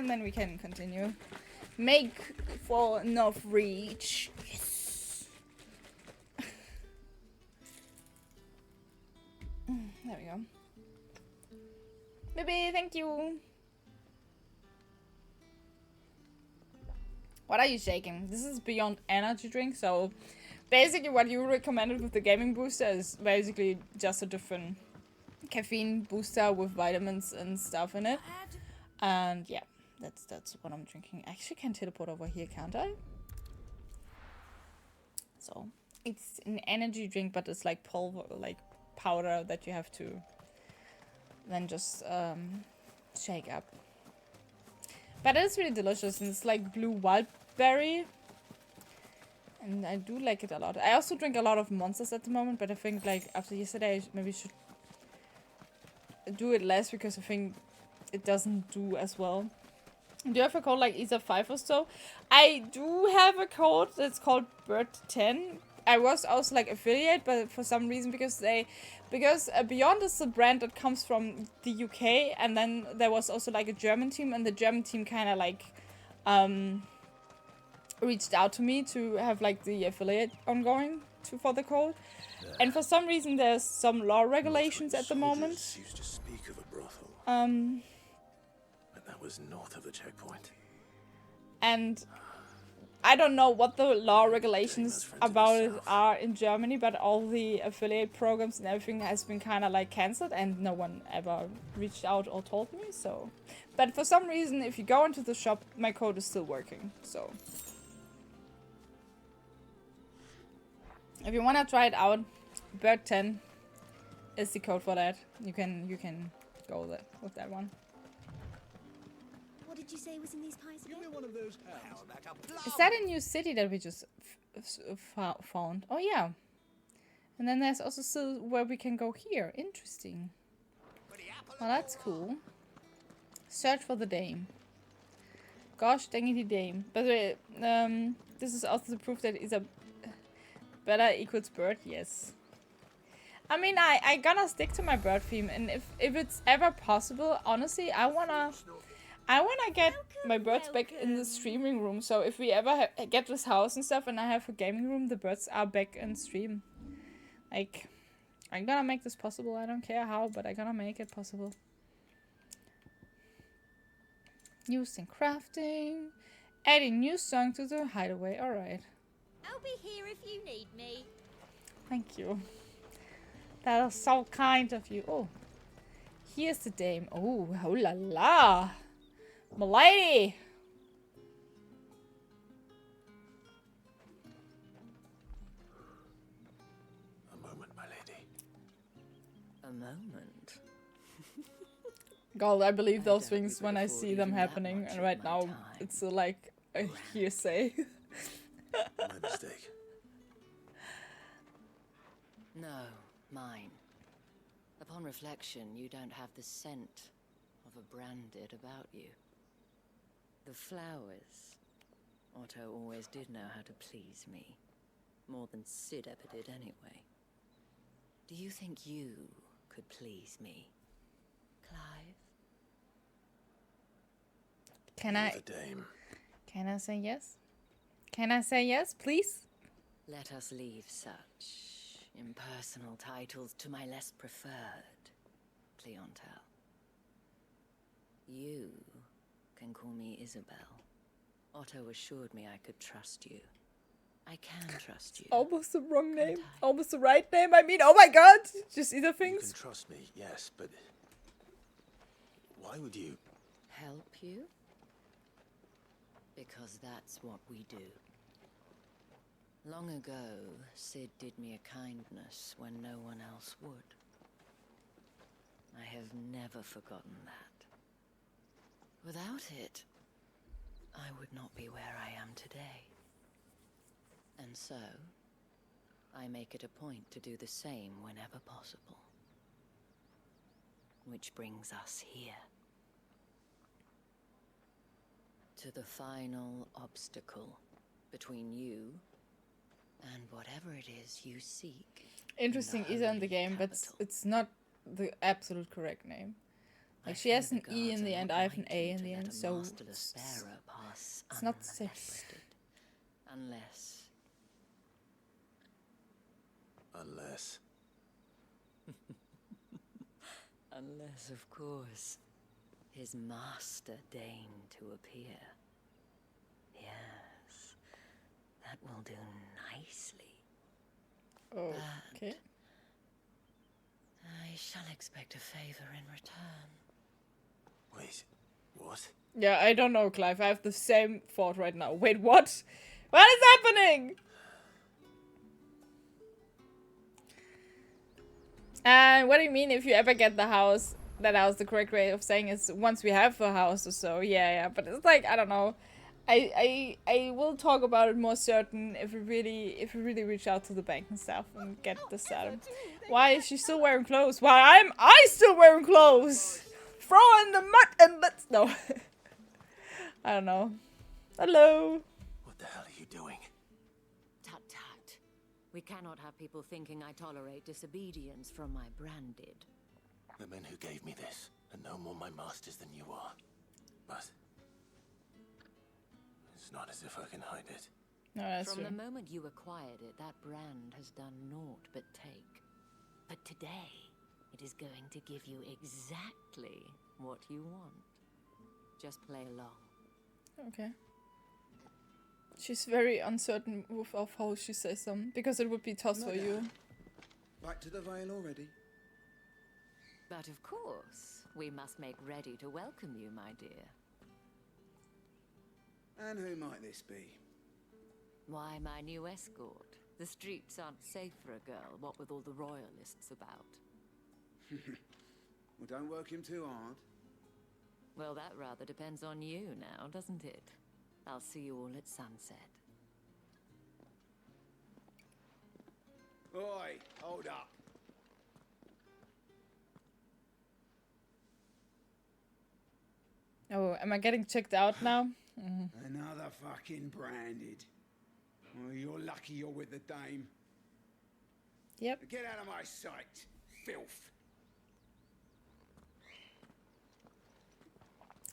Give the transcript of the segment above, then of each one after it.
and then we can continue. Make for enough reach. Yes. There we go. Baby, thank you. What are you shaking? This is beyond energy drink, so basically what you recommended with the gaming booster is basically just a different caffeine booster with vitamins and stuff in it. And yeah, that's what I'm drinking. I actually can teleport over here, can't I? So it's an energy drink, but it's like pulver, like powder that you have to then just shake up. But it's really delicious, and it's like blue wildberry. And I do like it a lot. I also drink a lot of Monsters at the moment, but I think like after yesterday I maybe should do it less because I think it doesn't do as well. Do you have a code like ESA5 or so? I do have a code that's called Bird10. I was also like affiliate, but for some reason because Beyond is a brand that comes from the UK, and then there was also like a German team, and the German team kind of like reached out to me to have like the affiliate ongoing for the code. And for some reason there's some law regulations at the moment. Used to speak of a brothel. But that was north of the checkpoint. And I don't know what the law regulations about it are in Germany, but all the affiliate programs and everything has been kind of like cancelled, and no one ever reached out or told me. So, but for some reason, if you go into the shop, my code is still working. So, if you wanna try it out, Bird10 is the code for that. You can go there with that one. What did you say was in these pies again? Give me one of those Is that a new city that we just found? Oh yeah. And then there's also still where we can go here. Interesting. Well, that's cool. Search for the dame. Gosh dang it, dame. By the way, this is also the proof that Isabella equals bird. Yes. I mean, I gonna stick to my bird theme, and if it's ever possible, honestly, I wanna get my birds back in the streaming room. So if we ever get this house and stuff and I have a gaming room, the birds are back in stream. Like, I'm gonna make this possible. I don't care how, but I'm gonna make it possible. Used in crafting. Adding new song to the hideaway. Alright. I'll be here if you need me. Thank you. That is so kind of you. Oh. Here's the dame. Oh, oh la la. Milady! A moment, my lady. A moment? God, I believe those things when I see them happening, and right now it's like a hearsay. My mistake. No, mine. Upon reflection, you don't have the scent of a branded about you. The flowers. Otto always did know how to please me. More than Sid ever did anyway. Do you think you could please me, Clive? Can I say yes? Can I say yes, please? Let us leave such impersonal titles to my less preferred clientele. You can call me Isabel. Otto assured me I could trust you. I can trust you. Almost the wrong name. Almost the right name. I mean, oh my god. Just either You things. can trust me, yes, but why would you? Help you? Because that's what we do. Long ago, Sid did me a kindness when no one else would. I have never forgotten that. Without it, I would not be where I am today. And so, I make it a point to do the same whenever possible. Which brings us here. To the final obstacle between you and whatever it is you seek. Interesting, Isa in the game, but it's not the absolute correct name. Like she has an E in the end, I have an A in the end, so masterless bearer pass it's not the same. unmolested. Unless unless, of course, his master deigned to appear. Yes, that will do nicely. Okay. I shall expect a favor in return. Wait, what? Yeah, I don't know, Clive. I have the same thought right now. Wait, what? What is happening? And what do you mean if you ever get the house? That was the correct way of saying is once we have a house or so. Yeah. But it's like, I don't know. I will talk about it more certain if we really reach out to the bank and stuff and get this out. Why is she still wearing clothes? Why am I still wearing clothes? Throw in the mud and let's no. I don't know. Hello. What the hell are you doing? Tut tut. We cannot have people thinking I tolerate disobedience from my branded. The men who gave me this are no more my masters than you are. But it's not as if I can hide it. No, that's From true. the moment you acquired it, that brand has done naught but take. But today, it is going to give you exactly what you want. Just play along. Okay. She's very uncertain of how she says them because it would be tough for you. Back to the Vale already? But of course, we must make ready to welcome you, my dear. And who might this be? Why, my new escort. The streets aren't safe for a girl, what with all the royalists about. Well, don't work him too hard. Well, that rather depends on you now, doesn't it? I'll see you all at sunset. Oi, hold up. Oh, am I getting checked out now? Another fucking branded. Well, you're lucky you're with the dame. Yep. Get out of my sight, filth.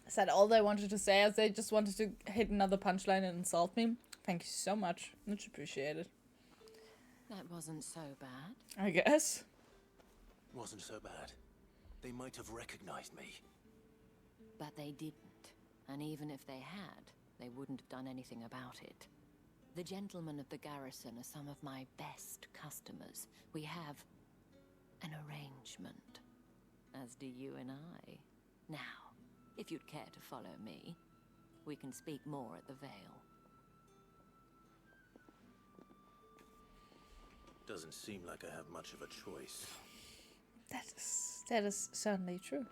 Is that all they wanted to say? As they just wanted to hit another punchline and insult me? Thank you so much. Much appreciated. That wasn't so bad. I guess. Wasn't so bad. They might have recognized me. But they didn't. And even if they had, they wouldn't have done anything about it. The gentlemen of the garrison are some of my best customers. We have an arrangement, as do you and I. Now, if you'd care to follow me, we can speak more at the Vale. Doesn't seem like I have much of a choice. That is certainly true.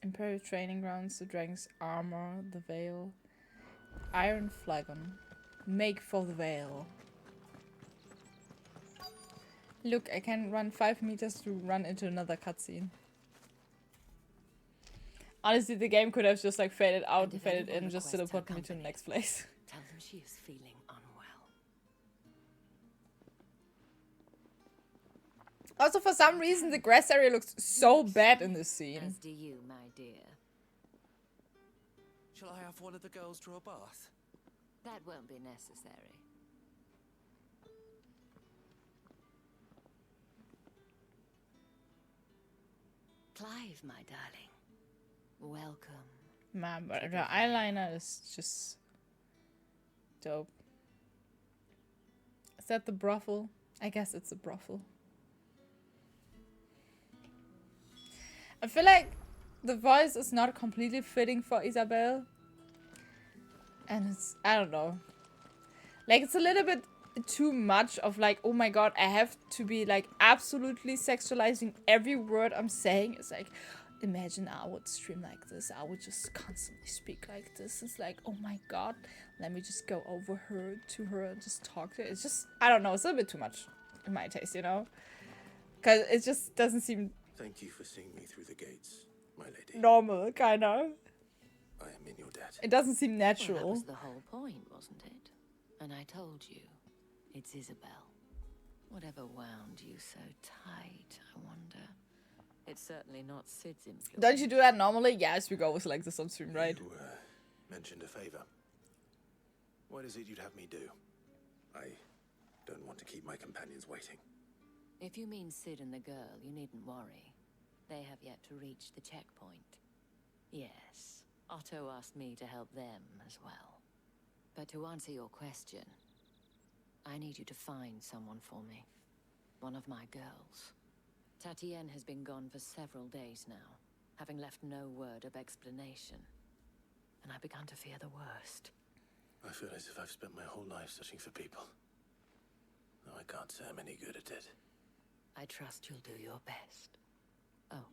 Imperial training grounds, the dragon's armor, the Vale, iron flagon. Make for the Vale. Look, I can run 5 meters to run into another cutscene. Honestly, the game could have just like faded out and faded in, just to teleport me to the next place. Tell them she is feeling unwell. Also, for some reason, the grass area looks so bad in this As scene. do you, my dear. Shall I have one of the girls draw a bath? That won't be necessary. Clive, my darling. Welcome. Man, but the eyeliner is just dope. Is that the brothel? I guess it's a brothel. I feel like the voice is not completely fitting for Isabel. And it's, I don't know. Like, it's a little bit too much of like, oh my god, I have to be like absolutely sexualizing every word I'm saying. It's like, imagine I would stream like this. I would just constantly speak like this. It's like, oh my god, let me just go over her to her and just talk to her. It's just, I don't know, it's a bit too much in my taste, you know? Because it just doesn't seem Thank you for seeing me through the gates, my lady. normal, kind of. I am in your debt. It doesn't seem Well, natural. that was the whole point, wasn't it? And I told you, it's Isabel. Whatever wound you so tight, I wonder. It's certainly not Sid's influence. Don't you do that normally? Yes, we always like this on stream, right? You mentioned a favor. What is it you'd have me do? I don't want to keep my companions waiting. If you mean Sid and the girl, you needn't worry. They have yet to reach the checkpoint. Yes, Otto asked me to help them as well. But to answer your question, I need you to find someone for me. One of my girls. Tatienne has been gone for several days now, having left no word of explanation. And I began to fear the worst. I feel as if I've spent my whole life searching for people. Though I can't say I'm any good at it. I trust you'll do your best. Oh,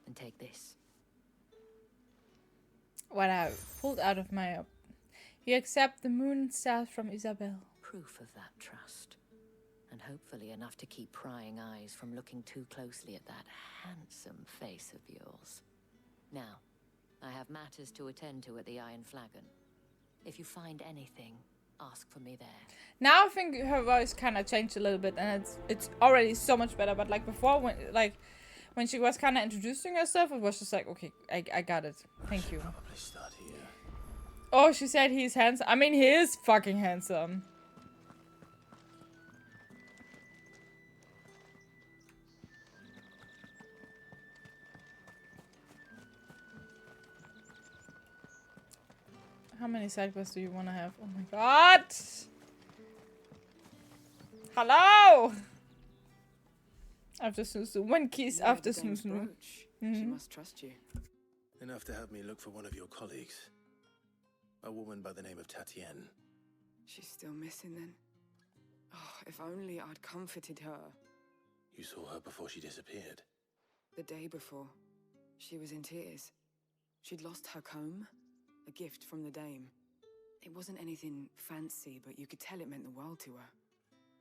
and take this. What I pulled out of my... You accept the moon and stars from Isabel. Proof of that trust. And hopefully enough to keep prying eyes from looking too closely at that handsome face of yours. Now, I have matters to attend to at the Iron Flagon. If you find anything, ask for me there. Now I think her voice kind of changed a little bit, and it's already so much better. But like before, when she was kind of introducing herself, it was just like, okay, I got it. Thank you. Probably start here. Oh, she said he's handsome. I mean, he is fucking handsome. How many side quests do you want to have? Oh my god! Hello! After snoo, one kiss after snoo. She must trust you. Enough to have me look for one of your colleagues. A woman by the name of Tatienne. She's still missing then. Oh, if only I'd comforted her. You saw her before she disappeared. The day before, she was in tears. She'd lost her comb, a gift from the dame. It wasn't anything fancy, but you could tell it meant the world to her.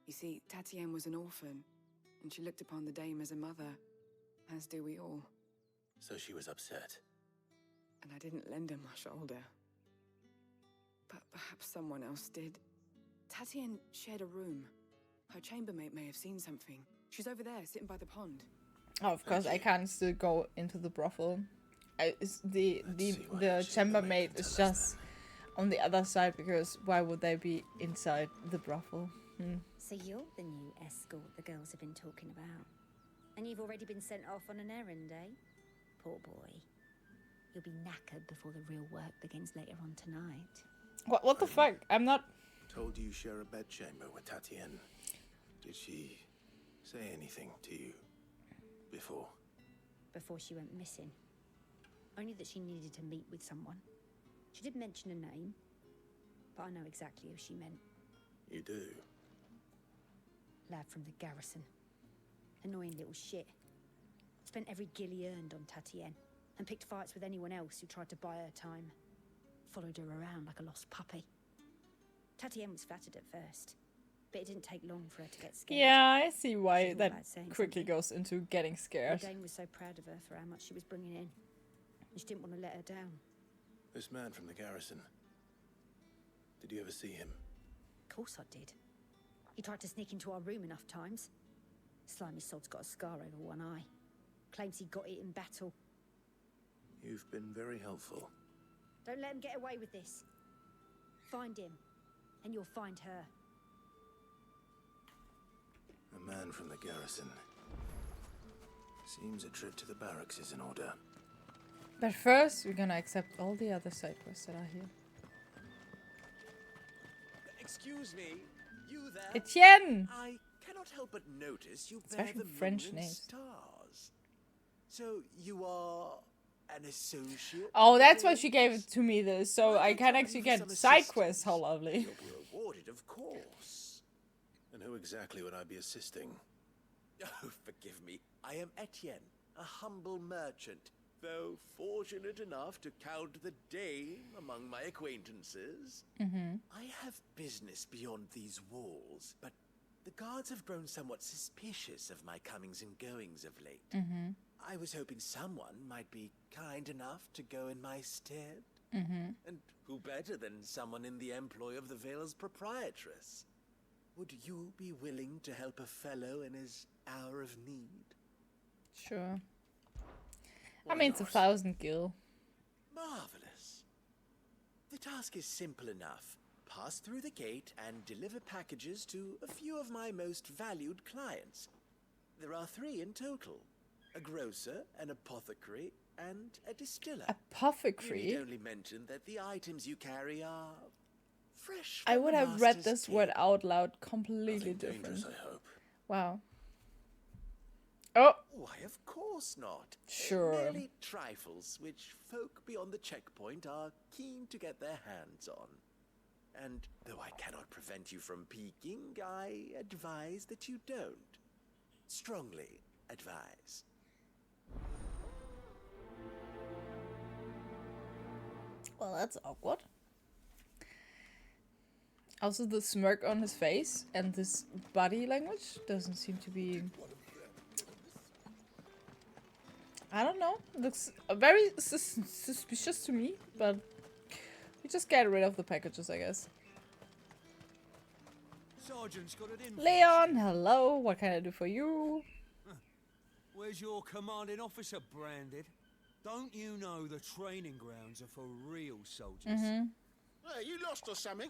You see, Tatienne was an orphan, and she looked upon the dame as a mother, as do we all. So she was upset. And I didn't lend her my shoulder. But perhaps someone else did. Tatienne shared a room. Her chambermaid may have seen something. She's over there, sitting by the pond. Oh, of course, I can't still go into the brothel. The chambermaid is just on the other side, because why would they be inside the brothel? So you're the new escort the girls have been talking about. And you've already been sent off on an errand, eh? Poor boy. You'll be knackered before the real work begins later on tonight. What the fuck? I'm not... Told you share a bedchamber with Tatienne. Did she say anything to you before? Before she went missing. Only that she needed to meet with someone. She did mention a name, but I know exactly who she meant. You do? Lad from the garrison. Annoying little shit. Spent every guil he earned on Tatienne, and picked fights with anyone else who tried to buy her time. Followed her around like a lost puppy. Tatienne was flattered at first, but it didn't take long for her to get scared. Yeah, I see why She thought that about saying quickly something. goes into getting scared. The dame was so proud of her for how much she was bringing in. And she didn't want to let her down. This man from the garrison. Did you ever see him? Of course I did. He tried to sneak into our room enough times. Slimy sod's got a scar over one eye. Claims he got it in battle. You've been very helpful. Don't let him get away with this. Find him, and you'll find her. A man from the garrison. Seems a trip to the barracks is in order. But first, we're gonna accept all the other side quests that are here. Excuse me, you there? Etienne! I cannot help but notice you bear Especially the French moon and names. stars. So you are an associate? Oh, that's today? why she gave it to me this, so Well, I I'm can coming actually for get some side quests. How assistance. lovely. You'll be rewarded, of course. And who exactly would I be assisting? Oh, forgive me. I am Etienne, a humble merchant, though fortunate enough to count the dame among my acquaintances. I have business beyond these walls, but the guards have grown somewhat suspicious of my comings and goings of late. I was hoping someone might be kind enough to go in my stead. And who better than someone in the employ of the Vale's proprietress? Would you be willing to help a fellow in his hour of need? Sure. I Why mean, it's not? 1,000 gil. Marvelous. The task is simple enough. Pass through the gate and deliver packages to a few of my most valued clients. There are 3 in total. A grocer, an apothecary, and a distiller. You Apothecary? need only mention that the items you carry are fresh I from would the have read master's this word table. out loud completely Nothing different. dangerous, I hope. Wow. Oh, Why, of course not. Sure. Merely trifles which folk beyond the checkpoint are keen to get their hands on. And though I cannot prevent you from peeking, I advise that you don't. Strongly advise. well, that's awkward. Also, the smirk on his face and this body language doesn't seem to be... I don't know. Looks very suspicious to me, but we just get rid of the packages, I guess. Sergeant's got it in. Leon, hello. What can I do for you? Where's your commanding officer branded? Don't you know the training grounds are for real soldiers? Hey, you lost or something?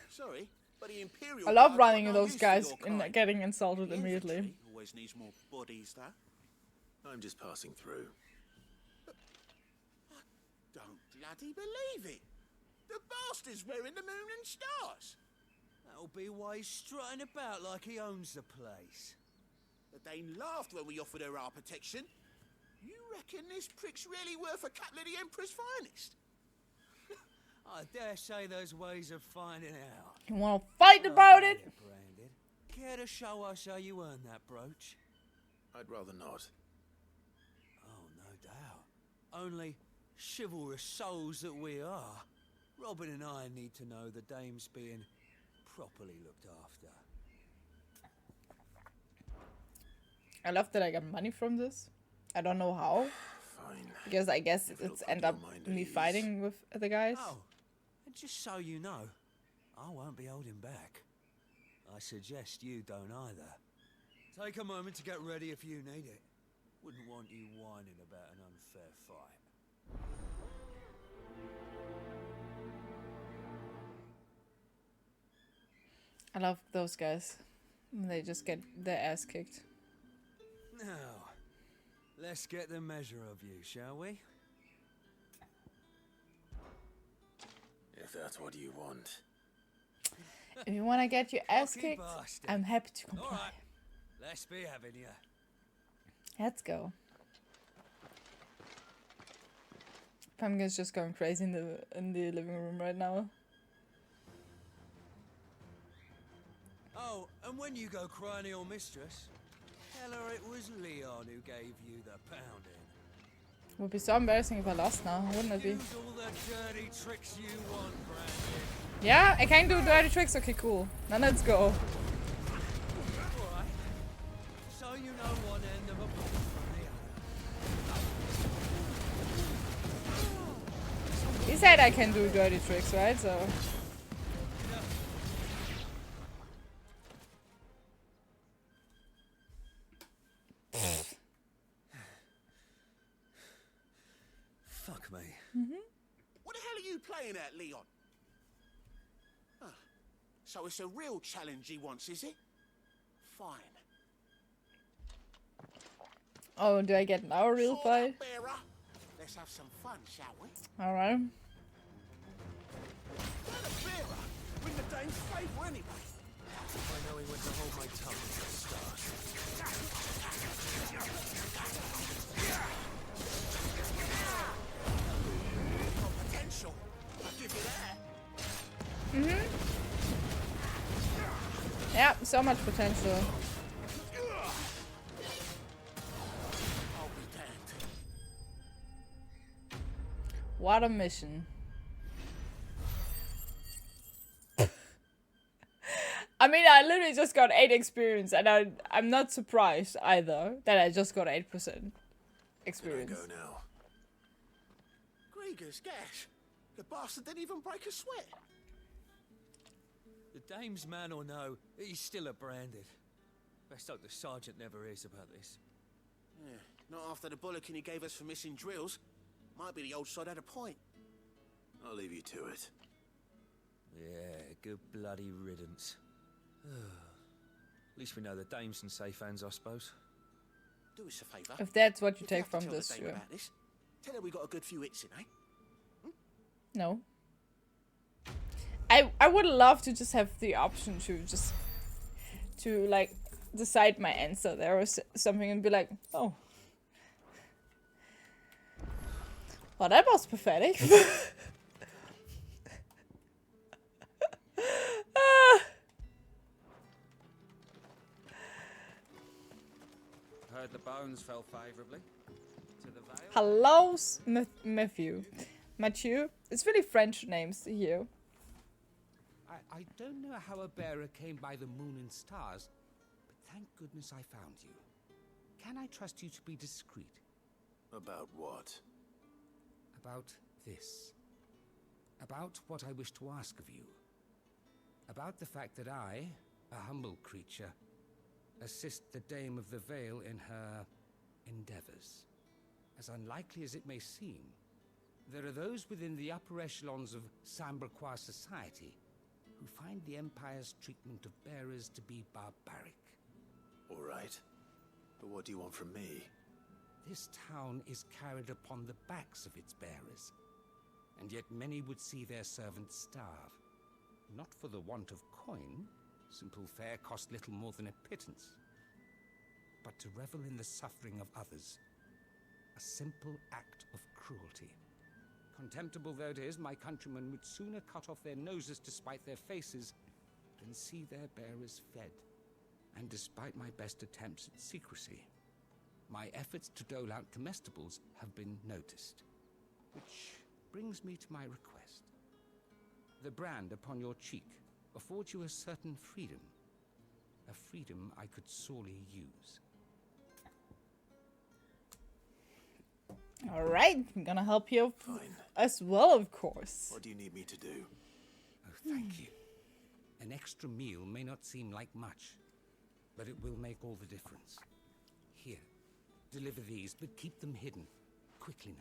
Sorry, but the Imperial I love Guard running got into no those use for guys your and kind. getting insulted The immediately. infantry always needs more bodies, though. I'm just passing through. Don't bloody believe it. The bastard's wearing the moon and stars. That'll be why he's strutting about like he owns the place. The Dane laughed when we offered her our protection. You reckon this prick's really worth a couple of the Emperor's finest? I dare say there's ways of finding out. You wanna fight about it? Branded. Care to show us how you earned that brooch? I'd rather not. Oh, no doubt. Only chivalrous souls that we are. Robin and I need to know the dame's being properly looked after. I love that I got money from this. I don't know how, Fine. because I guess If it'll it's put end your up mind at me ease. fighting with the guys. Oh, and just so you know, I won't be holding back. I suggest you don't either. Take a moment to get ready if you need it. Wouldn't want you whining about an unfair fight. I love those guys. They just get their ass kicked. Now, let's get the measure of you, shall we? If that's what you want. If you wanna get your ass Lucky kicked, bastard. I'm happy to comply. All right, let's be having you. Let's go. Pumpkin's just going crazy in the living room right now. Oh, and when you go crying to your mistress, tell her it was Leon who gave you the pounding. Would be so embarrassing if I lost now, wouldn't it be? Use all the dirty tricks you want, Brandon. Yeah, I can do dirty tricks. Okay, cool. Now let's go. All right. So you know one end of a ball from the other. He said I can do dirty tricks, right? So Fuck me. What the hell are you playing at, Leon? Ah, so it's a real challenge he wants, is it? Fine. oh, do I get now a real Sword fight? up, bearer. Let's have some fun, shall we? All right. You're the bearer. Win the Dane's favour anyway. I know he went to hold my tongue at the start. Got potential. I'll give you that. Yeah, so much potential. I'll be damned. What a mission. I mean, I literally just got 8 experience, and I'm not surprised either that I just got 8% Can I experience. go now? Grieger's gas. The bastard didn't even break a sweat. The dame's man or no, he's still a branded. Best hope the sergeant never hears about this. Yeah, not after the bullocking he gave us for missing drills. Might be the old sod had a point. I'll leave you to it. Yeah, good bloody riddance. At least we know the dame's in safe hands, I suppose. Do us a favour. If that's what you If you take have to from tell this, the dame sure. about this, tell her we got a good few hits in, eh? No. I would love to just have the option to like decide my answer there or something and be like, oh. Well, that was pathetic. Heard the bones fell favourably to the Vale. Hello, Matthew. Mathieu. It's really French names here. I don't know how a bearer came by the moon and stars, but thank goodness I found you. Can I trust you to be discreet? About what? About this. About what I wish to ask of you. About the fact that I, a humble creature, assist the Dame of the Vale in her endeavors. As unlikely as it may seem, there are those within the upper echelons of Samberquois society who find the Empire's treatment of bearers to be barbaric. All right. But what do you want from me? This town is carried upon the backs of its bearers, and yet many would see their servants starve. Not for the want of coin, simple fare cost little more than a pittance, but to revel in the suffering of others, a simple act of cruelty. Contemptible though it is, my countrymen would sooner cut off their noses to spite their faces than see their bearers fed. And despite my best attempts at secrecy, my efforts to dole out comestibles have been noticed. Which brings me to my request. The brand upon your cheek affords you a certain freedom. A freedom I could sorely use. All right, I'm gonna help you Fine. as well, of course. What do you need me to do? Oh, thank you. An extra meal may not seem like much, but it will make all the difference. Here, deliver these, but keep them hidden. Quickly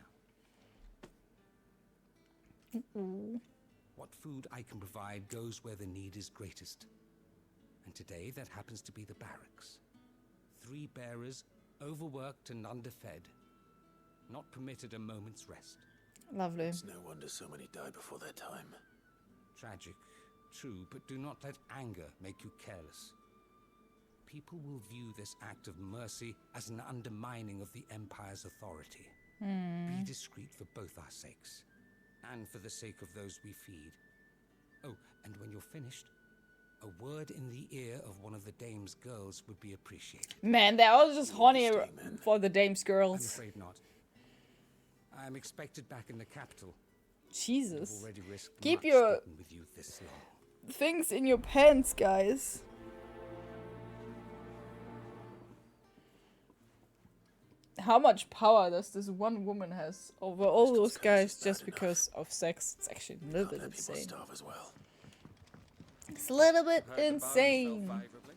now. What food I can provide goes where the need is greatest. And today that happens to be the barracks. 3 bearers, overworked and underfed. Not permitted a moment's rest. Lovely. It's no wonder so many die before their time. Tragic, true, but do not let anger make you careless. People will view this act of mercy as an undermining of the Empire's authority. Be discreet for both our sakes, and for the sake of those we feed. Oh, and when you're finished, a word in the ear of one of the Dame's girls would be appreciated. Man, they're all just horny Statement. for the Dame's I'm girls. afraid not. I am expected back in the capital. Jesus. I've already risked Keep much your speaking with you this long. things in your pants, guys. How much power does this one woman has over all those guys just because of sex? It's actually a little Can't bit let people insane. starve as well. It's a little bit Heard the bones fell insane. favourably.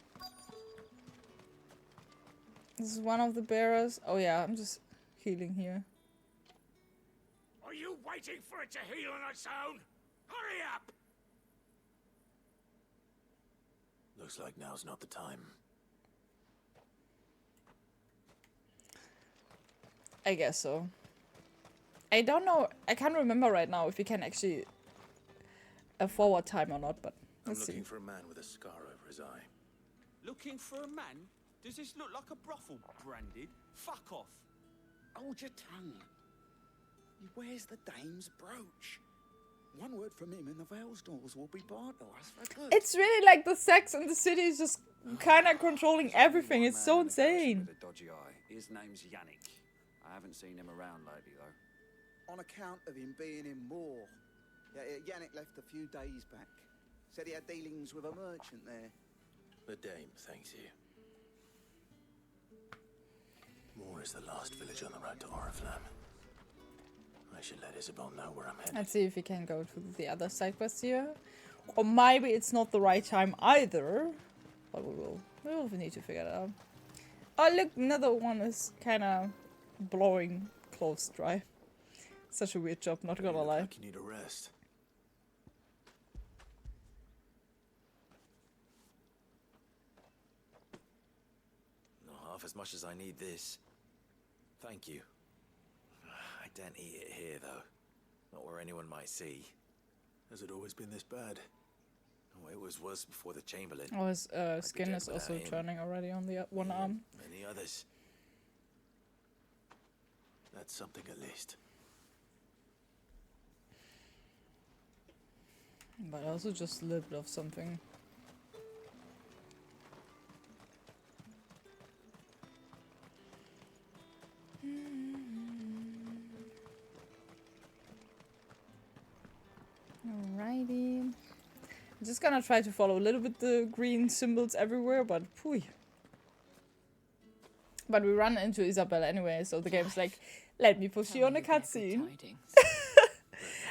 This is one of the bearers. Oh yeah, I'm just healing here. Are you waiting for it to heal on its own? Hurry up! Looks like now's not the time. I guess so. I don't know. I can't remember right now if we can actually forward time or not, but I'm let's see. looking for a man with a scar over his eye. Looking for a man? Does this look like a brothel, branded? Fuck off. Hold your tongue. He wears the Dame's brooch. One word from him and the Vale's doors will be barred to us for good. It's really like the sex in the city is just kind of controlling everything. It's so insane. With a dodgy eye. His name's Yannick. I haven't seen him around lately, though. On account of him being in war. Yeah, Yannick left a few days back. Said he had dealings with a merchant there. The Dame thanks you. Moor is the last village on the road to Oriflamme. I should let Isabel know where I'm headed. Let's see if we can go to the other side quest here. Or maybe it's not the right time either. But we will need to figure it out. Oh look, another one is kind of blowing clothes dry. Such a weird job, not gonna lie. Like you need a rest. Not half as much as I need this. Thank you. I daren't eat it here, though. Not where anyone might see. Has it always been this bad? Oh, it was worse before the Chamberlain. Oh, his skin is also turning already on the one arm. Many others. That's something at least. But also just a little bit of something. Alrighty. I'm just gonna try to follow a little bit the green symbols everywhere, but pooey. But we run into Isabel anyway, so the game's like, let me push you on a cutscene.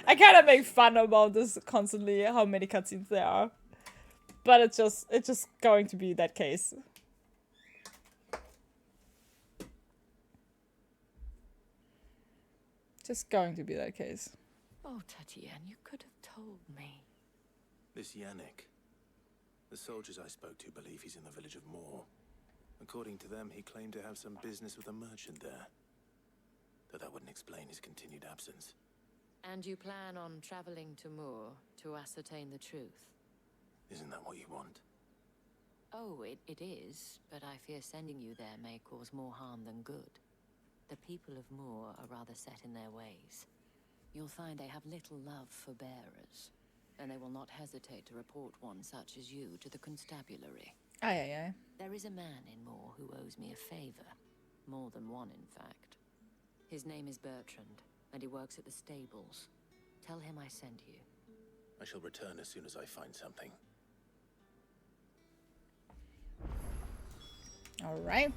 I kind of make fun about this constantly, how many cutscenes there are. But it's just going to be that case. Just going to be that case. Oh, Tatienne, you could have told me. This Yannick. The soldiers I spoke to believe he's in the village of Moor. According to them, he claimed to have some business with a merchant there. Though that wouldn't explain his continued absence. And you plan on traveling to Moor to ascertain the truth? Isn't that what you want? Oh, it is, but I fear sending you there may cause more harm than good. The people of Moor are rather set in their ways. You'll find they have little love for bearers, and they will not hesitate to report one such as you to the constabulary. Aye, aye, aye. There is a man in Moor who owes me a favor. More than one, in fact. His name is Bertrand, and he works at the stables. Tell him I sent you. I shall return as soon as I find something. Alright.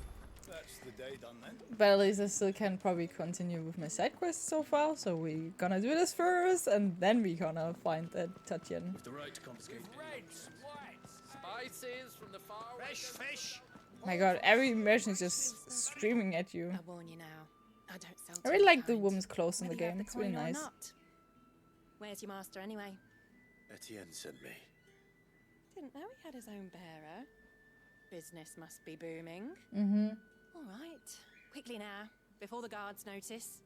That's the day done then. But at least I still can probably continue with my side quests so far, so we gonna do this first, and then we gonna find that Tatienne. With the right to confiscate Reds, whites, spices from the far fresh fish. My god, every immersion is just streaming at you. I warn you now. I don't sell I really like the woman's clothes in the whether you have game. the It's really coin or nice. not. Where's your master anyway? Etienne sent me. Didn't know he had his own bearer. Business must be booming. Mm-hmm. All right. Quickly now, before the guards notice.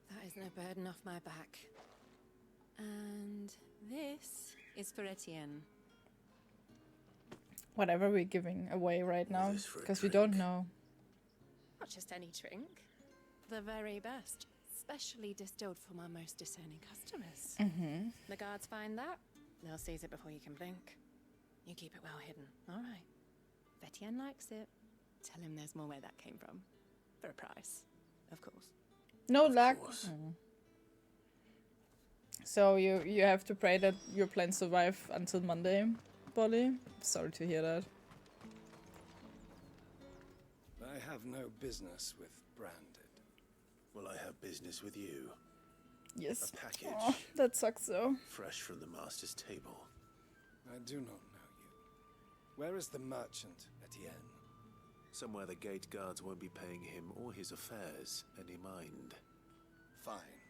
That is no burden off my back. And this is for Etienne. Whatever we're giving away right now, because we don't know. Not just any drink. The very best. Specially distilled for my most discerning customers. Mm-hmm. The guards find that, they'll seize it before you can blink. You keep it well hidden, all right? If Etienne likes it, tell him there's more where that came from. For a price, of course. No luck. So you have to pray that your plans survive until Monday, Bolly. Sorry to hear that. I have no business with Branded. Well, I have business with you. Yes. A package. Oh, that sucks though. Fresh from the master's table. I do not know you. Where is the merchant, Etienne? Somewhere the gate guards won't be paying him or his affairs any mind. Fine.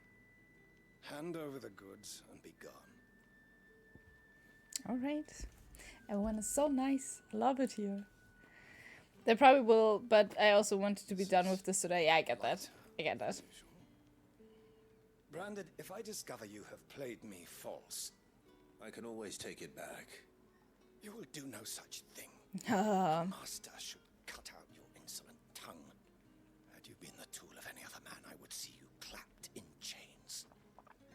Hand over the goods and be gone. Alright. Everyone is so nice. I love it here. They probably will, but I also wanted to be done with this today. Yeah, I get that. I get that. Branded, if I discover you have played me false, I can always take it back. you will do no such thing. Ah. Master should cut out your insolent tongue. Had you been the tool of any other man, I would see you clapped in chains.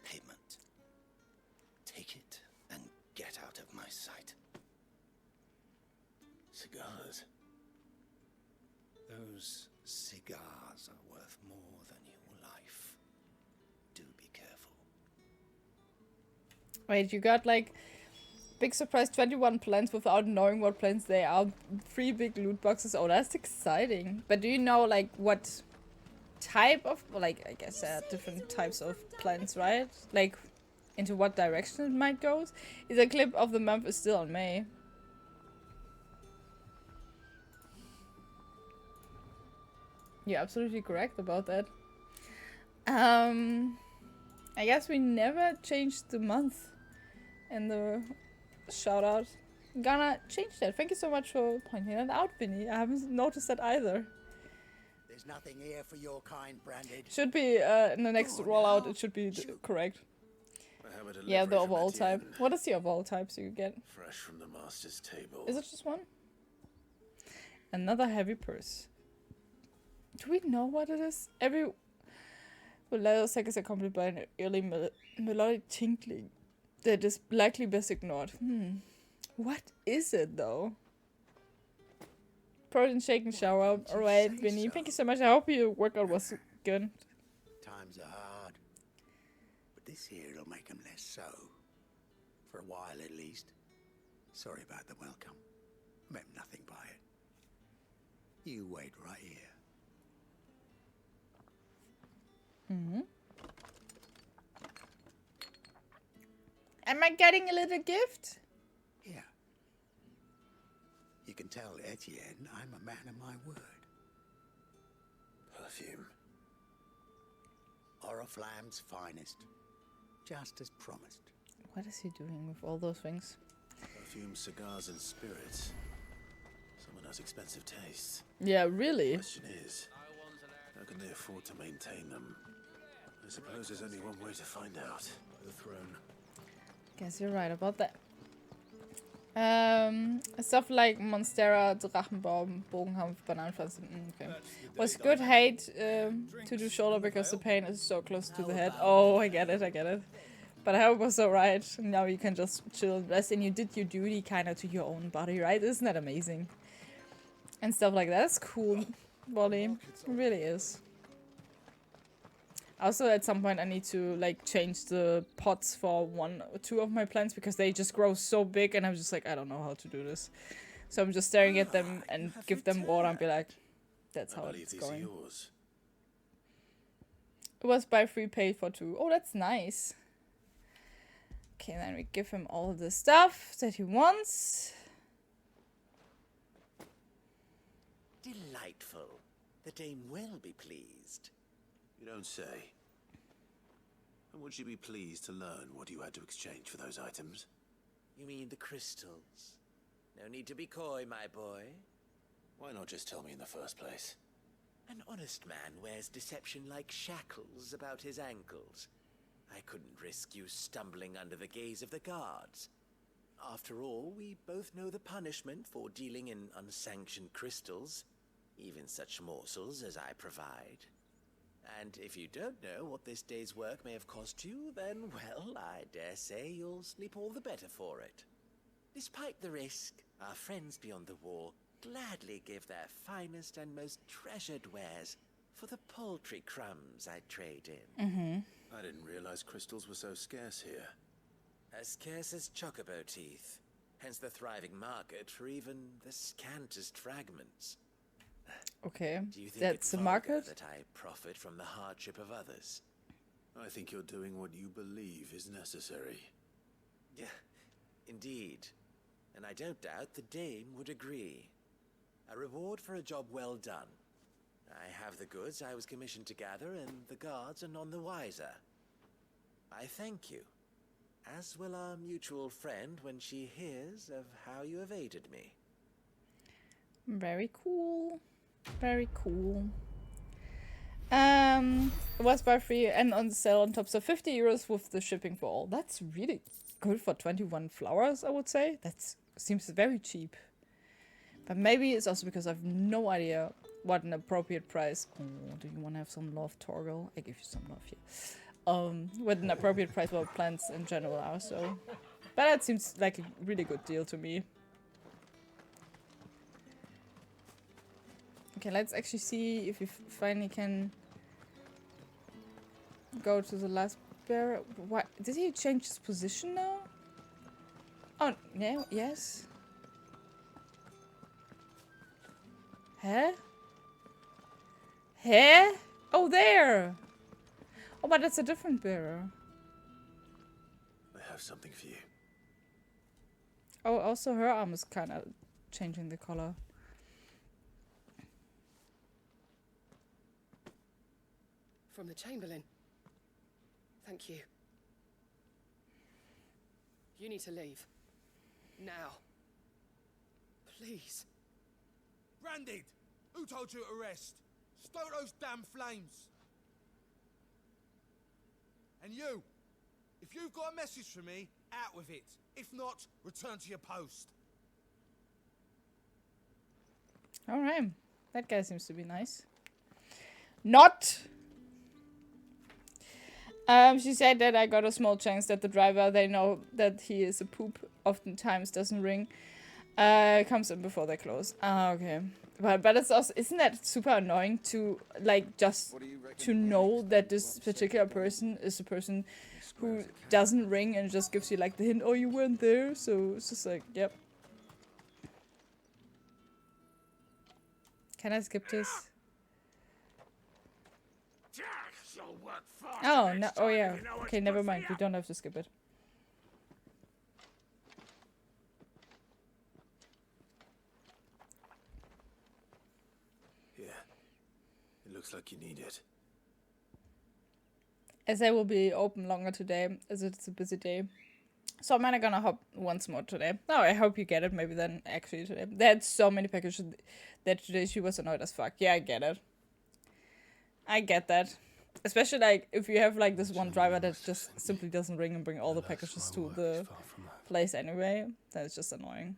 Payment. Take it and get out of my sight. Cigars. Those cigars are worth more than your life. Do be careful. Wait, you got like big surprise 21 plans without knowing what plans they are. 3 big loot boxes. Oh, that's exciting. But do you know like what type of, like, I guess there are different types of plants, right? Like, into what direction it might go. Is a clip of the month is still on May. You're absolutely correct about that. I guess we never changed the month in the shout out. Gonna change that. Thank you so much for pointing that out, Vinny. I haven't noticed that either. There's nothing here for your kind, Branded. Should be in the next rollout. It should be correct. Yeah, the overall type. What is the overall types you get? Fresh from the master's table. Is it just one? Another heavy purse. Do we know what it is? Every letter sec is accompanied by an early melodic tinkling that is likely best ignored. What is it though? Protein shake and shower out. Alright, Vinny. Thank you so much. I hope your workout was good. Times are hard. But this here'll make them less so. For a while at least. Sorry about the welcome. Meant nothing by it. You wait right here. Am I getting a little gift? Yeah. You can tell Etienne I'm a man of my word. Perfume. Oriflamme's finest. Just as promised. What is he doing with all those things? Perfume, cigars, and spirits. Someone has expensive tastes. Yeah, really? The question is, how can they afford to maintain them? I suppose there's only one way to find out. The throne. Guess you're right about that. Stuff like Monstera, Drachenbaum, Bogenkampf, Bananenpflanzen. Okay. Was good hate to do shoulder because the pain is so close to the head. Oh, I get it. But I hope it was alright. Now you can just chill and rest, and you did your duty kind of to your own body, right? Isn't that amazing? And stuff like that. That's cool, Wally. It really is. Also, at some point, I need to like change the pots for 1 or 2 of my plants because they just grow so big, and I'm just like, I don't know how to do this. So I'm just staring at them and give them water and be like, that's how it's going. It was buy 3, pay for 2. Oh, that's nice. Okay, then we give him all the stuff that he wants. Delightful. The dame will be pleased. You don't say. And would she be pleased to learn what you had to exchange for those items? You mean the crystals? No need to be coy, my boy. Why not just tell me in the first place? An honest man wears deception like shackles about his ankles. I couldn't risk you stumbling under the gaze of the guards. After all, we both know the punishment for dealing in unsanctioned crystals, even such morsels as I provide. And if you don't know what this day's work may have cost you, then, well, I dare say you'll sleep all the better for it. Despite the risk, our friends beyond the wall gladly give their finest and most treasured wares for the paltry crumbs I trade in. I didn't realize crystals were so scarce here. As scarce as chocobo teeth, hence the thriving market for even the scantest fragments. Okay, Do you think that's it's the vulgar market? that I profit from the hardship of others? I think you're doing what you believe is necessary. Yeah, indeed. And I don't doubt the dame would agree. A reward for a job well done. I have the goods I was commissioned to gather, and the guards are none the wiser. I thank you, as will our mutual friend when she hears of how you have aided me. Very cool. Very cool. It was by 3 and on sale on top, so 50 euros with the shipping for all. That's really good for 21 flowers, I would say. That seems very cheap. But maybe it's also because I have no idea what an appropriate price. Oh, do you want to have some love, Torgal? I give you some love here. What an appropriate price for plants in general are. So, but that seems like a really good deal to me. Okay, let's actually see if we finally can go to the last bear. What? Did he change his position now? Oh, no, yes. Huh? Huh? Oh, there! Oh, but it's a different bearer. I have something for you. Oh, also her arm is kind of changing the color. From the Chamberlain. Thank you. You need to leave. Now. Please. Branded! Who told you to rest? Stoke those damn flames! And you! If you've got a message for me, out with it. If not, return to your post. Alright. That guy seems to be nice. Not! She said that I got a small chance that the driver, they know that he is a poop, oftentimes doesn't ring. Comes in before they close. Ah, okay. But it's also, isn't that super annoying to, like, just to know that this particular person is a person who doesn't ring and just gives you, like, the hint, oh, you weren't there, so it's just like, yep. Can I skip this? Oh, no, oh yeah. Okay, never mind, we don't have to skip it. Looks like you need it. As I will be open longer today, as it's a busy day. So I'm gonna hop once more today. Oh, I hope you get it, maybe then actually today. They had so many packages that today she was annoyed as fuck. Yeah, I get it. I get that. Especially like if you have like this one driver that just simply doesn't ring and bring all the packages to the place anyway, then it's just annoying.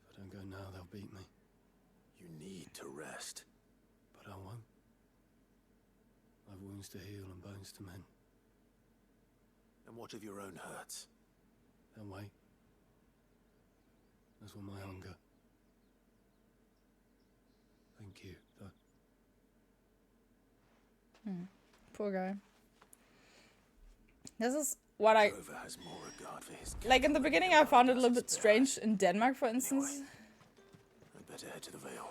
If I don't go now, they'll beat me. You need to rest. But I won't. I've wounds to heal and bones to mend. And what of your own hurts? They'll wait. As will my hunger. Thank you, though. Poor guy. This is what I... Has more regard for his like in the beginning I found it a little bit strange in Denmark, for instance. I'd better head to the Vale.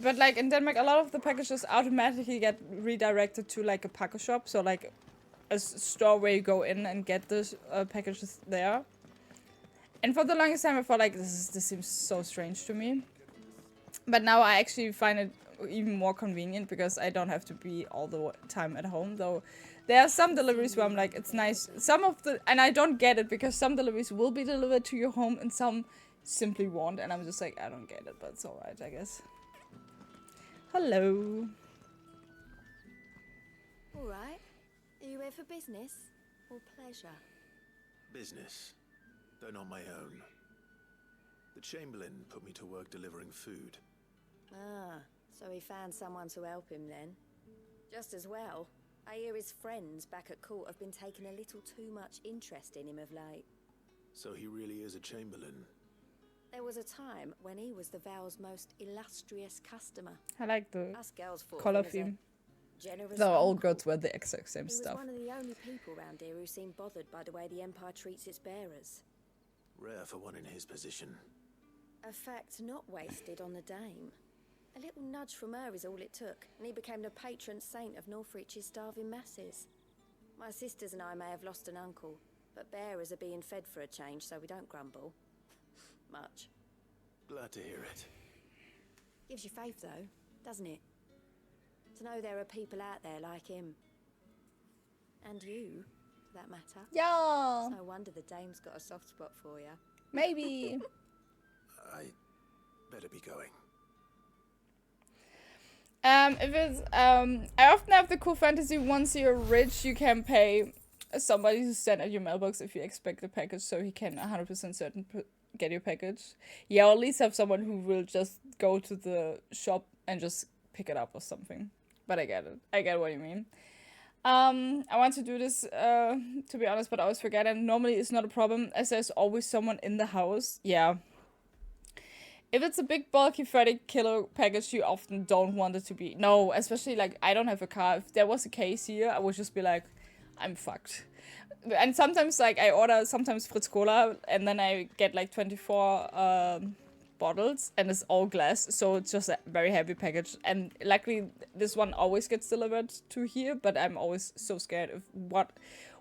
But like in Denmark, a lot of the packages automatically get redirected to like a packer shop, so like a store where you go in and get the packages there. And for the longest time I felt like this seems so strange to me. But now I actually find it even more convenient because I don't have to be all the time at home, though there are some deliveries where I'm like, it's nice. Some of the, and I don't get it because some deliveries will be delivered to your home and some simply won't, and I'm just like, I don't get it, but it's alright, I guess. Hello. Alright. Are you here for business or pleasure? Business, though not my own. The Chamberlain put me to work delivering food. Ah, so he found someone to help him then. Just as well. I hear his friends back at court have been taking a little too much interest in him of late. So he really is a Chamberlain. There was a time when he was the Vale's most illustrious customer. I like the Us girls thought color of him as a theme. generous Though all uncle. gods wear the exact same He stuff. was one of the only people around here who seemed bothered by the way the Empire treats its bearers. Rare for one in his position. A fact not wasted on the dame. A little nudge from her is all it took, and he became the patron saint of Northrich's starving masses. My sisters and I may have lost an uncle, but bearers are being fed for a change, so we don't grumble. Much. Glad to hear it. Gives you faith, though, doesn't it? To know there are people out there like him. And you, for that matter. Yeah. It's no wonder the dame's got a soft spot for you. Maybe. I better be going. If it's, I often have the cool fantasy, once you're rich, you can pay somebody to stand at your mailbox if you expect a package, so he can 100% certain get your package. Yeah, or at least have someone who will just go to the shop and just pick it up or something. But I get it. I get what you mean. I want to do this, to be honest, but I always forget, and normally it's not a problem, as there's always someone in the house. Yeah. If it's a big, bulky 30-kilo package, you often don't want it to be. No, especially, like, I don't have a car. If there was a case here, I would just be like, I'm fucked. And sometimes, like, I order sometimes Fritz Cola, and then I get, like, 24 bottles, and it's all glass, so it's just a very heavy package. And luckily, this one always gets delivered to here, but I'm always so scared of what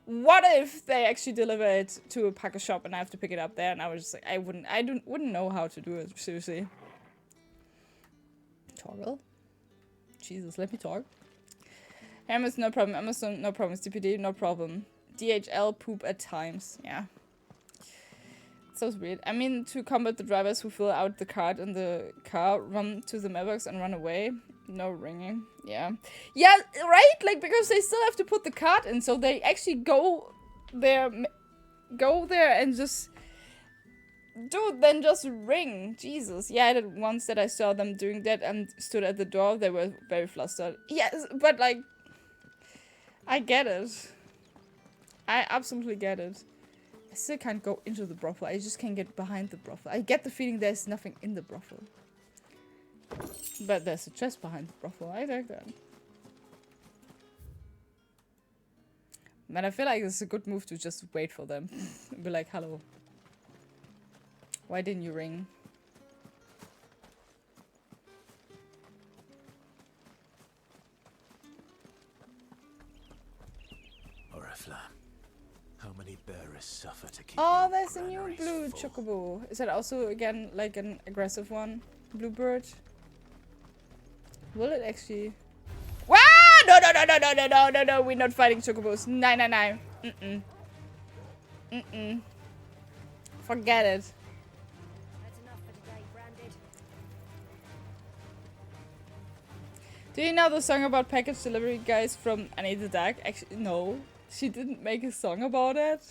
if they actually deliver it to a packer shop and I have to pick it up there? And I was just like, I wouldn't know how to do it, seriously. Toggle. Jesus, let me talk. Hermes, no problem. Amazon, no problem. CPD, no problem. DHL, poop at times. Yeah. So weird. I mean, to combat the drivers who fill out the card in the car, run to the mailbox and run away. No ringing. Yeah. Yeah, right? Like, because they still have to put the card in, so they actually go there and just... Dude, then just ring. Jesus. Yeah, I did once that I saw them doing that and stood at the door. They were very flustered. Yes, but like... I get it. I absolutely get it. I still can't go into the brothel. I just can't get behind the brothel. I get the feeling there's nothing in the brothel. But there's a chest behind the brothel. I like that. But I feel like it's a good move to just wait for them. Be like, hello. Why didn't you ring? Oriflamme. How many bearers suffer to keep Oh, there's a new blue chocobo. Is that also, again, like an aggressive one? Bluebird? Will it actually... Wow! No, we're not fighting chocobos. No. Mm-mm. Mm-mm. Forget it. That's enough for today, Branded. Do you know the song about package delivery guys from Anita Dark? Actually, no. She didn't make a song about it.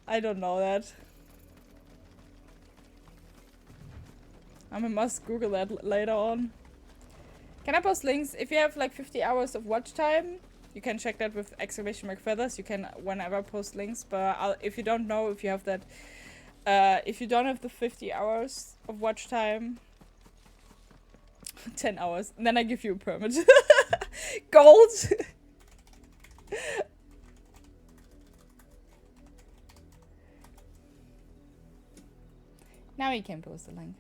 I don't know that. I must Google that later on. Can I post links? If you have like 50 hours of watch time, you can check that with !feathers. You can whenever post links. But if you don't know, if you have that, if you don't have the 50 hours of watch time, 10 hours, then I give you a permit. Gold. Now you can post the link.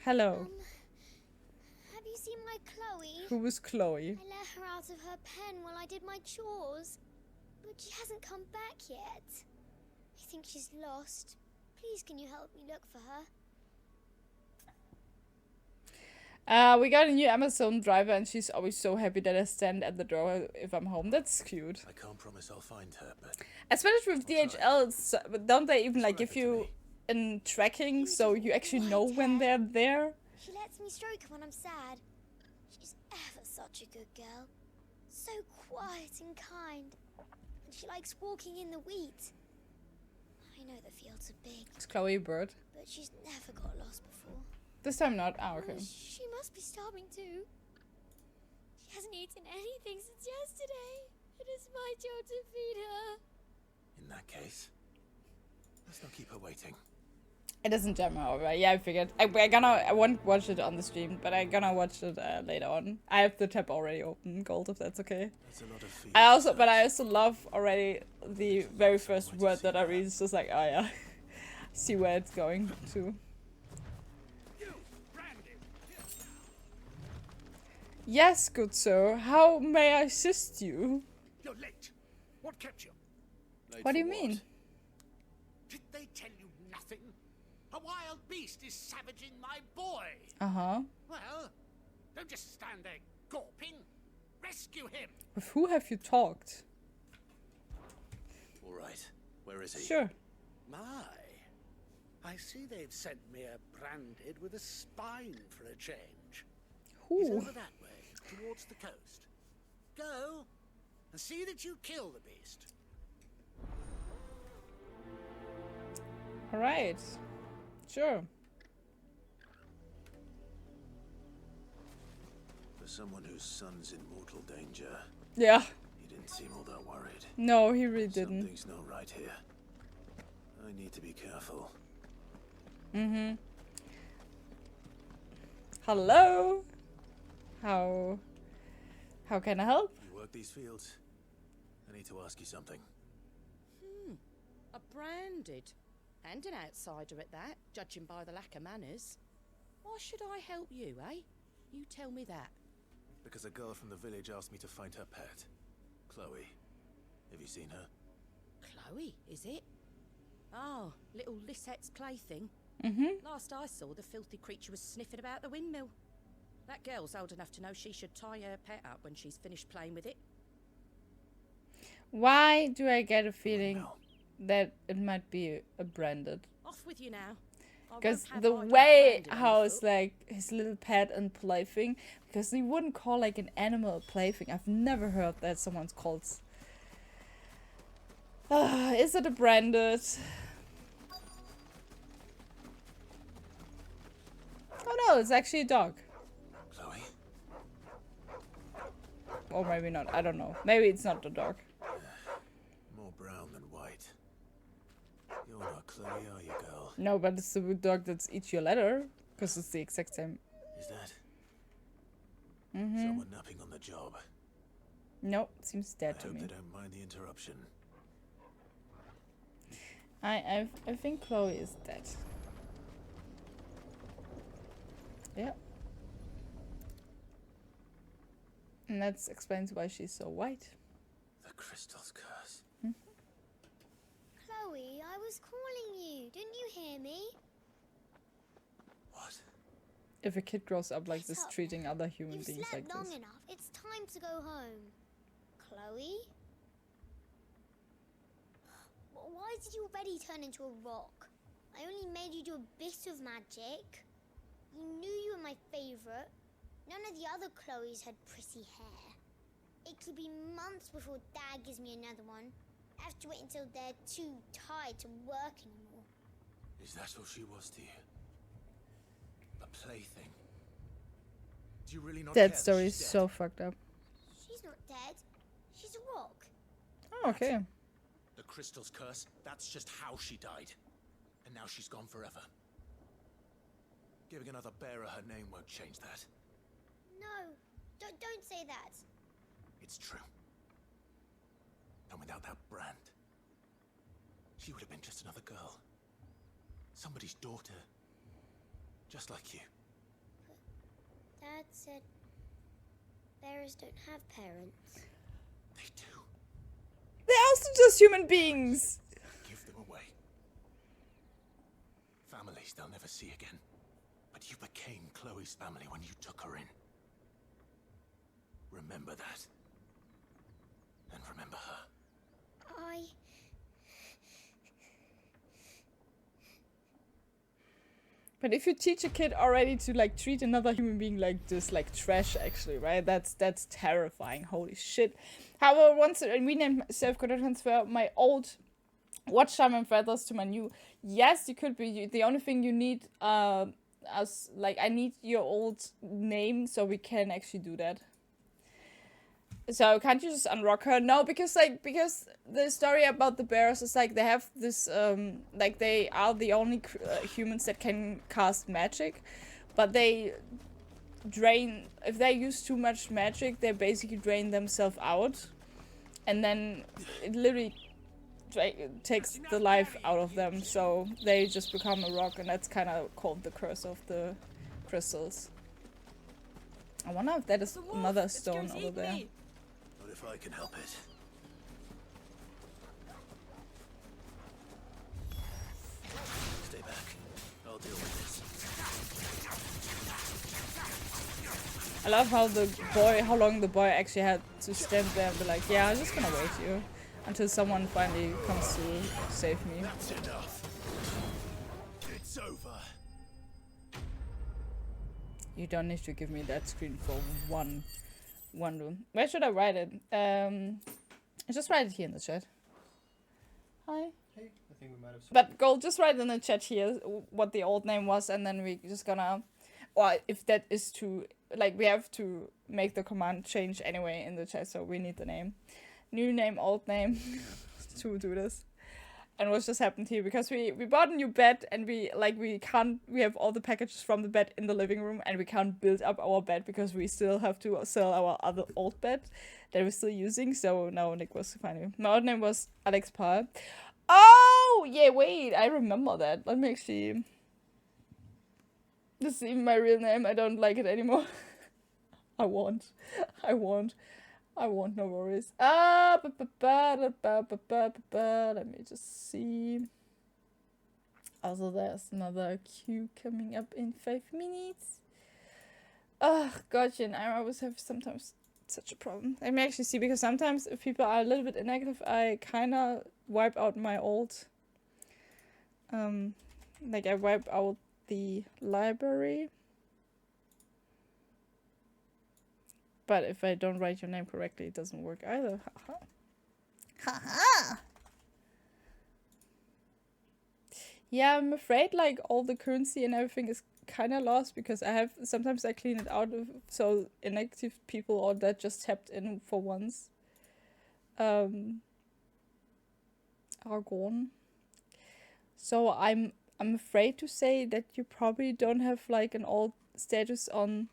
Hello. Have you seen my Chloe? Who was Chloe? I let her out of her pen while I did my chores, but she hasn't come back yet. I think she's lost. Please, can you help me look for her? We got a new Amazon driver and she's always so happy that I stand at the door if I'm home. That's cute. I can't promise I'll find her, but... Especially with DHL, but don't they even like give you in tracking so you actually know when they're there? She lets me stroke her when I'm sad. She's ever such a good girl. So quiet and kind. And she likes walking in the wheat. I know the fields are big. Is Chloe a bird? But she's never got lost before. This time not. Oh, okay. She must be starving too. She hasn't eaten anything since yesterday. It is my job to feed her. In that case, let's not keep her waiting. It doesn't jam her over. Yeah, I figured. I won't watch it on the stream, but I'm gonna watch it later on. I have the tab already open, Gold, if that's okay. That's a lot of feed. I also love already the very first word that I read. It's just like, oh yeah, see where it's going to. Yes, good sir. How may I assist you? You're late. What kept you? What do you mean? Did they tell you nothing? A wild beast is savaging my boy. Uh-huh. Well, don't just stand there gawping. Rescue him. With who have you talked? All right. Where is he? Sure. My. I see they've sent me a Branded with a spine for a change. He's over that way, towards the coast. Go, and see that you kill the beast. Alright. Sure. For someone whose son's in mortal danger. Yeah. He didn't seem all that worried. No, he really didn't. Something's not right here. I need to be careful. Mm-hmm. Hello? How How can I help? You work these fields? I need to ask you something. A branded. And an outsider at that, judging by the lack of manners. Why should I help you, eh? You tell me that. Because a girl from the village asked me to find her pet. Chloe. Have you seen her? Chloe, is it? Oh, little Lisette's plaything. Last I saw, the filthy creature was sniffing about the windmill. That girl's old enough to know she should tie her pet up when she's finished playing with it. Why do I get a feeling that it might be a branded? Off with you now. Because the way how it's like his little pet and plaything, because you wouldn't call like an animal a plaything. I've never heard that someone's called. Is it a branded? Oh no, it's actually a dog. Chloe? Or maybe not, I don't know. Maybe it's not the dog. More brown than white. You're not Chloe, are you, girl? No, but it's the dog that's eats your letter. Because it's the exact same. Is that? Someone napping on the job. No, seems dead to I me. hope they don't mind the interruption. I think Chloe is dead. Yeah. And that explains why she's so white. The crystal's curse. Chloe, I was calling you. Didn't you hear me? What? If a kid grows up like this, Get up. treating other human You've beings like slept long this. enough. It's time to go home. Chloe? Why did you already turn into a rock? I only made you do a bit of magic. You knew you were my favorite. None of the other Chloes had pretty hair. It could be months before Dad gives me another one. I have to wait until they're too tired to work anymore. Is that all she was to you? A plaything? Do you really not care That story is she's dead? so fucked up. She's not dead. She's a rock. Oh, okay. The crystal's curse, that's just how she died. And now she's gone forever. Giving another bearer her name won't change that. No, don't say that. It's true. And without that brand, she would have been just another girl. Somebody's daughter. Just like you. Dad said bearers don't have parents. They do. They're also just human beings. Give them away. Families they'll never see again. But you became Chloe's family when you took her in. Remember that. And remember her. But if you teach a kid already to like treat another human being like this, like trash, actually, right? That's terrifying. Holy shit. However, once I renamed self-control transfer my old watch time and feathers to my new. Yes, you could be. The only thing you need, I need your old name so we can actually do that. So can't you just unrock her? No, because the story about the bears is like they have this they are the only humans that can cast magic, but they drain if they use too much magic. They basically drain themselves out, and then it literally takes the life out of them. So they just become a rock, and that's kind of called the curse of the crystals. I wonder if that is another stone over there. What if I can help it? Stay back. I'll deal with this. I love how long the boy actually had to stand there and be like, yeah, I'm just gonna wait here until someone finally comes to save me. That's enough. It's over. You don't need to give me that screen for one room. Where should I write it? Just write it here in the chat. Hi. Hey, I think we might have. But Gold, just write in the chat here what the old name was, and then we just gonna, or if that is too, like we have to make the command change anyway in the chat, so we need the name, new name, old name, to do this. and what just happened here, because we bought a new bed, and we have all the packages from the bed in the living room, and we can't build up our bed because we still have to sell our other old bed that we're still using. So now Nick was finding. My old name was Alex Paul. Oh yeah, wait, I remember that. Let me actually. This is even my real name. I don't like it anymore. I won't. No worries. Let me just see. Also, there's another queue coming up in 5 minutes. Oh, gotcha. And I always have sometimes such a problem. Let me actually see, because sometimes if people are a little bit inactive, I kind of wipe out my old. Like I wipe out the library. But if I don't write your name correctly, it doesn't work either. Haha. Haha. Yeah, I'm afraid like all the currency and everything is kind of lost, because sometimes I clean it out so inactive people or that just tapped in for once are gone. So I'm afraid to say that you probably don't have like an old status on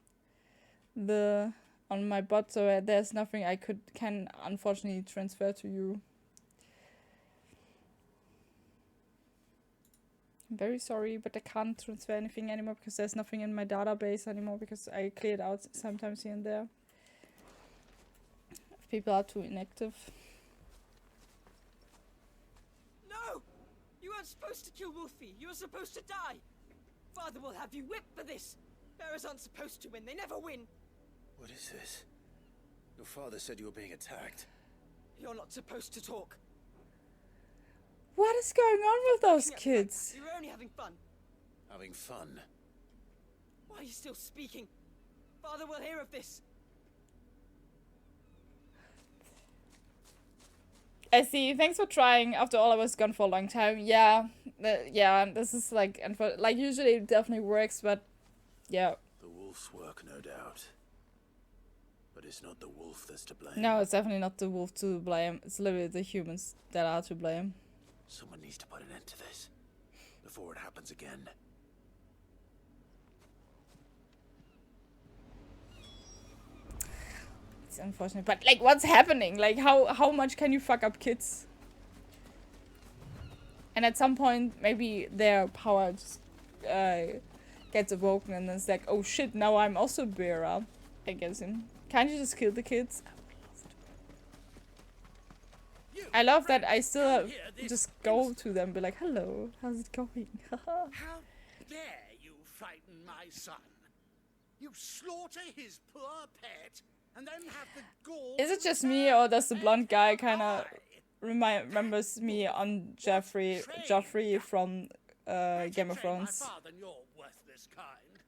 my bot, so there's nothing I can unfortunately transfer to you. I'm very sorry, but I can't transfer anything anymore because there's nothing in my database anymore, because I cleared out sometimes here and there. If people are too inactive. No! You weren't supposed to kill Wolfie. You were supposed to die. Father will have you whipped for this. Bearers aren't supposed to win. They never win. What is this? Your father said you were being attacked. You're not supposed to talk. What is going on with those kids? You were only having fun. Having fun? Why are you still speaking? Father will hear of this. I see. Thanks for trying. After all, I was gone for a long time. Yeah, this is like usually it definitely works, but yeah. The wolf's work, no doubt. But it's not the wolf that's to blame. No, it's definitely not the wolf to blame. It's literally the humans that are to blame. Someone needs to put an end to this before it happens again. It's unfortunate, but like, what's happening? Like, how much can you fuck up kids? And at some point, maybe their power just gets awoken, and then it's like, oh shit, now I'm also bearer against him. Can't you just kill the kids? I love that I still just go to them, be like, hello, how's it going? How dare you frighten my son? You slaughter his poor pet, and then have the gall. Is it just me, or does the blonde guy kind of remembers me on Joffrey from Game of Thrones? My father and your worthless kind.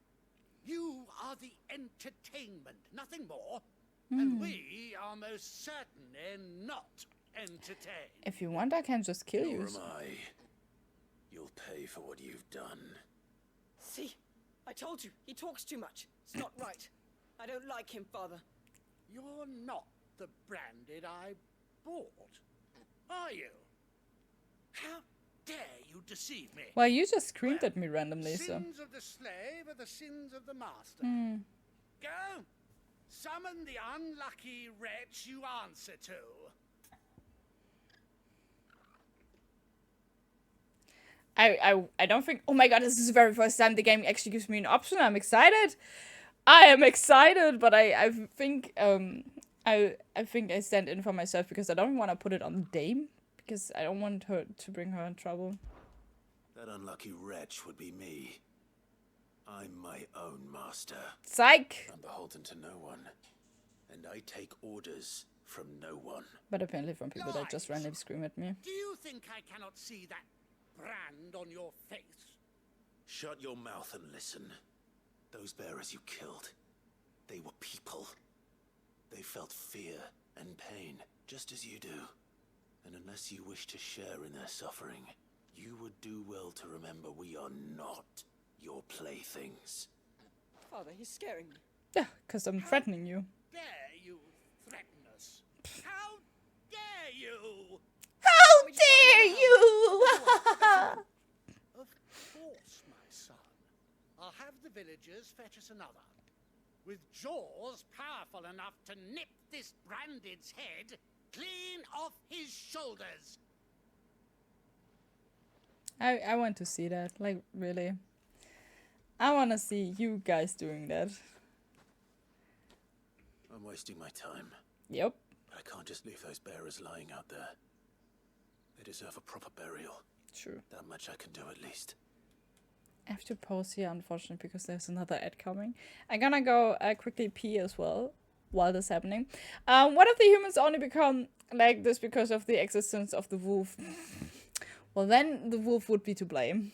You are the entertainment, nothing more. And we are most certainly not entertained. If you want, I can just kill you. Nor am I. You'll pay for what you've done. See? I told you, he talks too much. It's not right. I don't like him, Father. You're not the branded I bought, are you? How dare you deceive me? Well, you just screamed at me randomly, so. Sins of the slave are the sins of the master. Go! Summon the unlucky wretch you answer to. I don't think. Oh my god, this is the very first time the game actually gives me an option. I'm excited. I am excited, but I think I think I stand in for myself because I don't want to put it on Dame, because I don't want her to bring her in trouble. That unlucky wretch would be me. I'm my own master. Psych! I'm beholden to no one, and I take orders from no one. But apparently from people that just randomly scream at me. Do you think I cannot see that brand on your face? Shut your mouth and listen. Those bearers you killed, they were people. They felt fear and pain, just as you do. And unless you wish to share in their suffering, you would do well to remember we are not your playthings. Father, he's scaring me. Yeah, because I'm threatening you. Dare you threaten us? How dare you? How dare you! Of course, my son. I'll have the villagers fetch us another. With jaws powerful enough to nip this Branded's head clean off his shoulders. I want to see that, like, really. I want to see you guys doing that. I'm wasting my time. Yep. But I can't just leave those bearers lying out there. They deserve a proper burial. True. That much I can do at least. I have to pause here, unfortunately, because there's another ad coming. I'm gonna go quickly pee as well while this is happening. What if the humans only become like this because of the existence of the wolf? Well, then the wolf would be to blame.